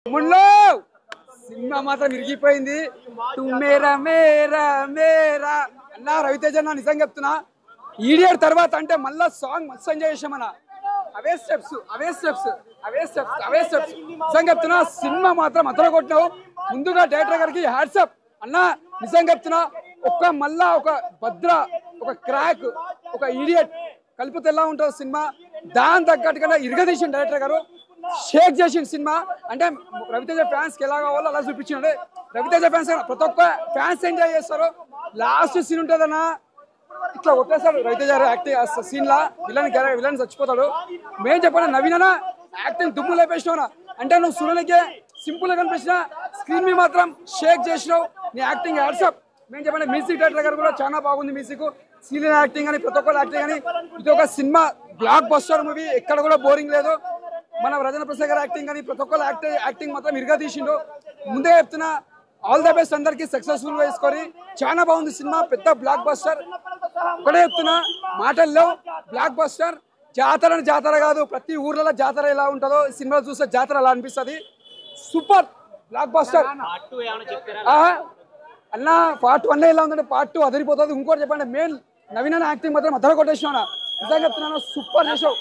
ముళ్ళో cinema మాత్రం ఇరిగిపోయింది. మేరా మేరా మేరా అన్నా రవితేజ అన్న నిజంగా చెప్తున్నా, ఈడియట్ తర్వాత అంటే మళ్ళా సాంగ్ మస్తు ఎంజాయ్ చేసామన్న. అవే స్టెప్స్ నిజంగా చెప్తున్నా, సినిమా మాత్రం అతను కొట్టినావు. ముందుగా డైరెక్టర్ గారికి హ్యాట్సప్ అన్న. నిజంగా చెప్తున్నా, మళ్ళా ఒక భద్ర, ఒక క్రాక్, ఒక ఈడియట్ కలిపితే ఎలా ఉంటుందో సినిమా, దాని తగ్గట్టుగా ఇరగదీసిన డైరెక్టర్ గారు షేక్ చేసిన సినిమా. అంటే రవితేజ ఫ్యాన్స్ కి ఎలా కావాలో అలా చూపించాడు. రవితేజ ఫ్యాన్స్ ప్రతి ఒక్క ఫ్యాన్స్ ఎంజాయ్ చేస్తారు. లాస్ట్ సీన్ ఉంటుందన్నా, ఇట్లా కొట్టేస్తాడు రవితేజ యాక్టింగ్ సీన్ లా. విలన్ చచ్చిపోతాడు. మేము చెప్పాను, నవీన యాక్టింగ్ దుమ్ము లేపేసినావు. అంటే నువ్వు సుననికే సింపుల్ గా కనిపించిన, స్క్రీన్ మీద మాత్రం షేక్ చేసినావు. నీ యాక్టింగ్ హ్యాట్సప్. మేము చెప్పండి, మ్యూజిక్ డైరెక్టర్ గారు కూడా చాలా బాగుంది. మ్యూజిక్, సీలియన్ యాక్టింగ్ అని, ప్రతి ఒక్కరు యాక్టింగ్ అని, ఇది ఒక సినిమా బ్లాక్ బస్టర్ మూవీ. ఎక్కడ కూడా బోరింగ్ లేదు. మన రజన ప్రసాద్ గారు యాక్టింగ్ అని, ప్రతి ఒక్కరు యాక్టింగ్ మాత్రం ఇరుగా తీసిండు. ముందే చెప్తున్నా, ఆల్ ద బెస్ట్ అందరికి, సక్సెస్ఫుల్ గా వేసుకొని. చాలా బాగుంది సినిమా, పెద్ద బ్లాక్ బస్టర్. ఒకటే చెప్తున్నా, మాటల్లో బ్లాక్ బస్టర్. జాతర కాదు, ప్రతి ఊర్లలో జాతర ఎలా ఉంటుందో సినిమా చూస్తే జాతర అలా అనిపిస్తుంది. సూపర్ బ్లాక్ బస్టర్ అన్న. పార్ట్ 1 ఎలా ఉందంటే పార్ట్ 2 అదిరిపోతుంది. ఇంకోటి చెప్పండి, మెయిన్ నవీన యాక్టింగ్ మాత్రం అదర కొట్టేసినా. నిజంగా చెప్తున్నాను, సూపర్ చేసావు.